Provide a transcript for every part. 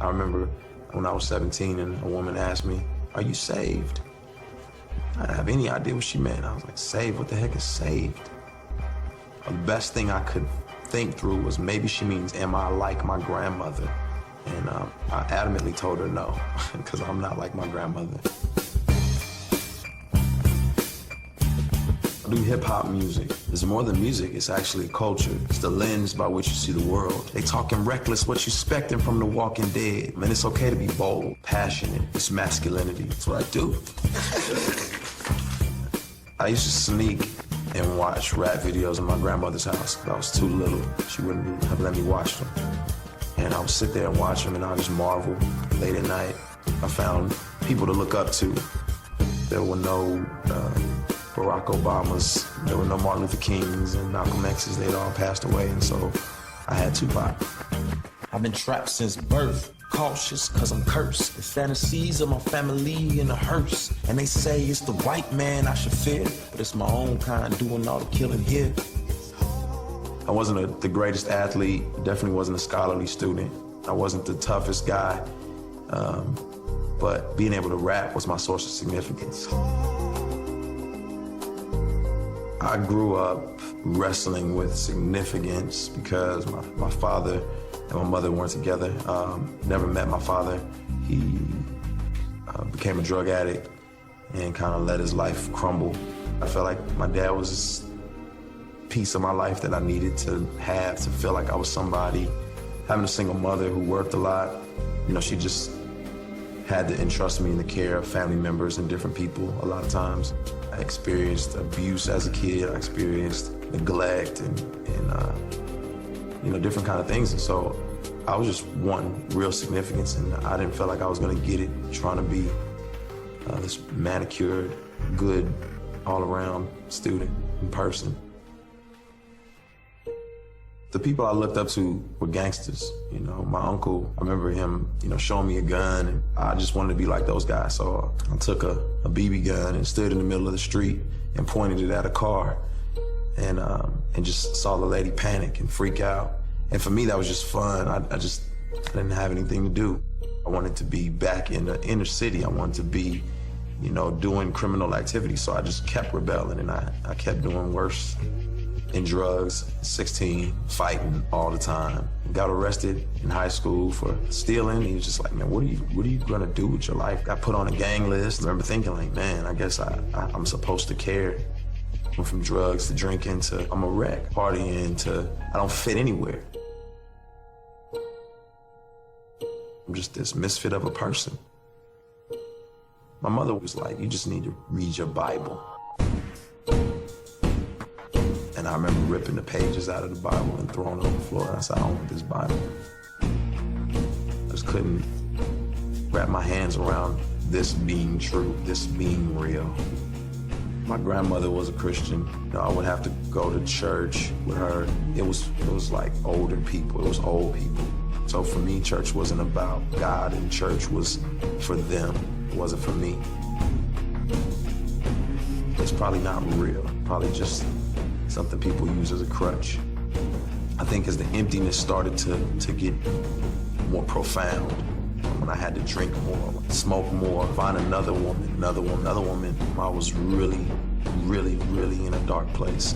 I remember when I was 17 and a woman asked me, "Are you saved?" I didn't have any idea what she meant. I was like, saved? What the heck is saved? The best thing I could think through was maybe she means, am I like my grandmother? And I adamantly told her no, because I'm not like my grandmother. I do hip-hop music. It's more than music, it's actually culture. It's the lens by which you see the world. They talking reckless, what you expecting from the walking dead. Man, it's okay to be bold, passionate. It's masculinity. That's what I do. I used to sneak and watch rap videos in my grandmother's house. I was too little. She wouldn't have let me watch them. And I would sit there and watch them, and I just marvel. Late at night, I found people to look up to. There were no Barack Obamas, there were no Martin Luther Kings and Malcolm X's. They'd all passed away, and so I had Tupac. I've been trapped since birth, cautious cause I'm cursed. The fantasies of my family in a hearse. And they say it's the white man I should fear, but it's my own kind doing all the killing here. I wasn't the greatest athlete, definitely wasn't a scholarly student. I wasn't the toughest guy, but being able to rap was my source of significance. I grew up wrestling with significance because my father and my mother weren't together. Never met my father. He became a drug addict and kind of let his life crumble. I felt like my dad was this piece of my life that I needed to have to feel like I was somebody. Having a single mother who worked a lot, you know, she just had to entrust me in the care of family members and different people a lot of times. I experienced abuse as a kid. I experienced neglect and you know, different kind of things. And so I was just wanting real significance, and I didn't feel like I was gonna get it trying to be this manicured, good, all-around student and person. The people I looked up to were gangsters. You know, my uncle, I remember him, you know, showing me a gun, and I just wanted to be like those guys. So I took a BB gun and stood in the middle of the street and pointed it at a car, and just saw the lady panic and freak out. And for me, that was just fun. I didn't have anything to do. I wanted to be back in the inner city. I wanted to be, you know, doing criminal activity. So I just kept rebelling, and I kept doing worse. In drugs, 16, fighting all the time. Got arrested in high school for stealing. He was just like, man, what are you gonna do with your life? Got put on a gang list. I remember thinking like, man, I guess I'm supposed to care. Went from drugs to drinking to I'm a wreck, partying to I don't fit anywhere. I'm just this misfit of a person. My mother was like, you just need to read your Bible. And I remember ripping the pages out of the Bible and throwing it on the floor. And I said, I don't want this Bible. I just couldn't wrap my hands around this being true, this being real. My grandmother was a Christian. You know, I would have to go to church with her. It was like older people, it was old people. So for me, church wasn't about God, and church was for them. It wasn't for me. It's probably not real, probably just something people use as a crutch. I think as the emptiness started to get more profound, when I had to drink more, smoke more, find another woman, I was really, really, really in a dark place.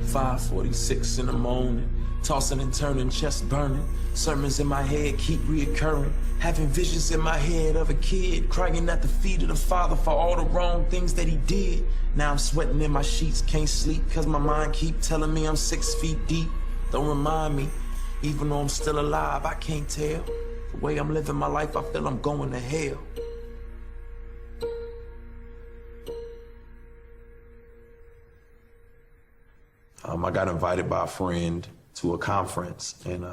5:46 in the morning, tossing and turning, chest burning. Sermons in my head keep reoccurring. Having visions in my head of a kid crying at the feet of the Father for all the wrong things that he did. Now I'm sweating in my sheets, can't sleep cause my mind keep telling me I'm 6 feet deep. Don't remind me, even though I'm still alive, I can't tell. The way I'm living my life, I feel I'm going to hell. I got invited by a friend to a conference, and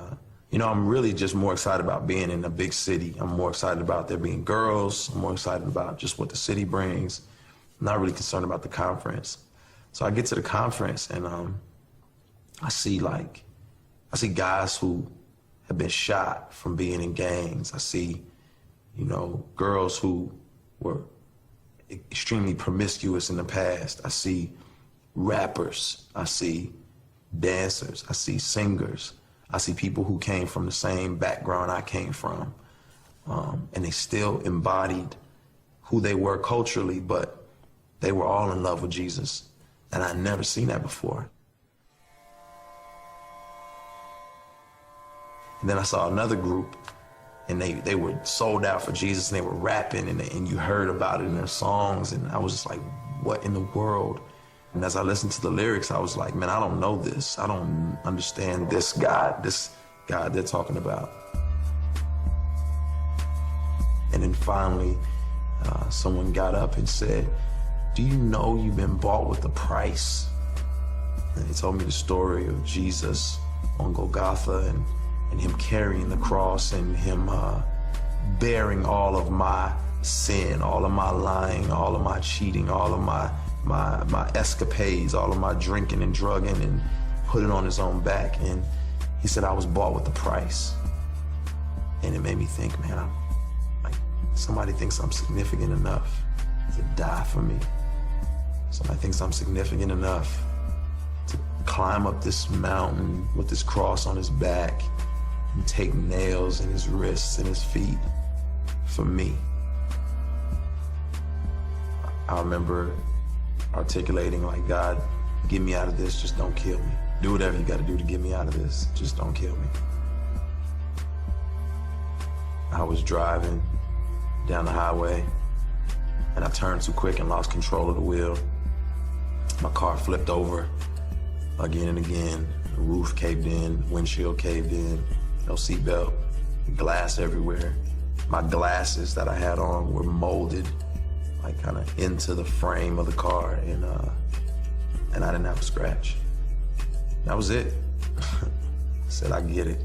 you know, I'm really just more excited about being in a big city. I'm more excited about there being girls. I'm more excited about just what the city brings. I'm not really concerned about the conference. So I get to the conference, and I see guys who have been shot from being in gangs. I see, you know, girls who were extremely promiscuous in the past. I see rappers. I see dancers. I see singers. I see people who came from the same background I came from, and they still embodied who they were culturally, but they were all in love with Jesus. And I'd never seen that before. And then I saw another group, and they were sold out for Jesus, and they were rapping, and you heard about it in their songs, and I was just like, what in the world? And as I listened to the lyrics, I was like, man, I don't know this. I don't understand this God they're talking about. And then finally, someone got up and said, do you know you've been bought with a price? And he told me the story of Jesus on Golgotha and him carrying the cross and him bearing all of my sin, all of my lying, all of my cheating, all of my escapades, all of my drinking and drugging, and put it on his own back. And he said, I was bought with a price. And it made me think, man, I'm like, somebody thinks I'm significant enough to die for me. Somebody thinks I'm significant enough to climb up this mountain with this cross on his back and take nails in his wrists and his feet for me. I remember articulating like, God, get me out of this, just don't kill me. Do whatever you gotta do to get me out of this, just don't kill me. I was driving down the highway and I turned too quick and lost control of the wheel. My car flipped over again and again. The roof caved in, windshield caved in, no seatbelt, glass everywhere. My glasses that I had on were molded like kind of into the frame of the car, and I didn't have a scratch. That was it. I said, I get it.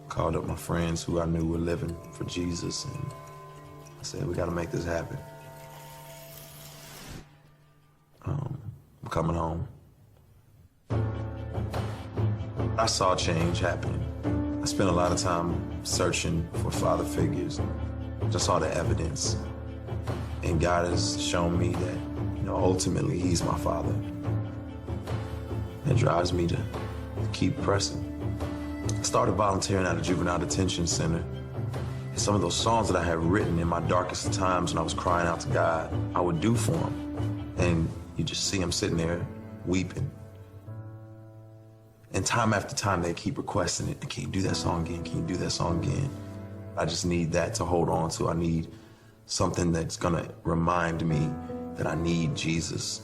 Called up my friends who I knew were living for Jesus, and I said, we gotta make this happen. I'm coming home. I saw change happening. I spent a lot of time searching for father figures. Just saw the evidence. And God has shown me that, ultimately He's my father. It drives me to keep pressing. I started volunteering at a juvenile detention center. And some of those songs that I had written in my darkest times when I was crying out to God, I would do for Him. And you just see Him sitting there weeping. And time after time, they keep requesting it. Can you do that song again? Can you do that song again? I just need that to hold on to. I need something that's gonna remind me that I need Jesus.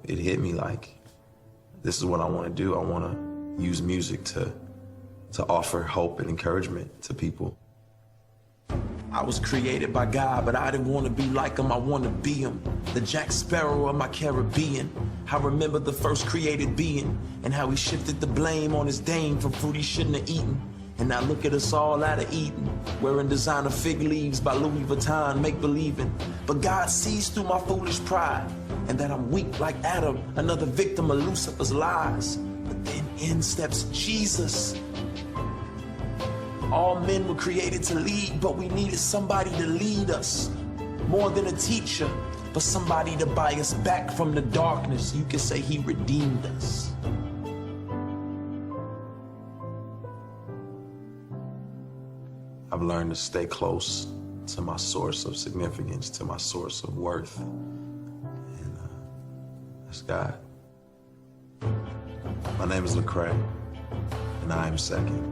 It hit me like, this is what I wanna do. I wanna use music to offer hope and encouragement to people. I was created by God, but I didn't want to be like Him, I want to be Him. The Jack Sparrow of my Caribbean. I remember the first created being and how He shifted the blame on His dame for fruit He shouldn't have eaten. And now look at us all out of Eden, wearing designer fig leaves by Louis Vuitton, make-believing. But God sees through my foolish pride, and that I'm weak like Adam, another victim of Lucifer's lies. But then in steps Jesus. All men were created to lead, but we needed somebody to lead us. More than a teacher, but somebody to buy us back from the darkness. You could say He redeemed us. I've learned to stay close to my source of significance, to my source of worth. And that's God. My name is Lecrae, and I am second.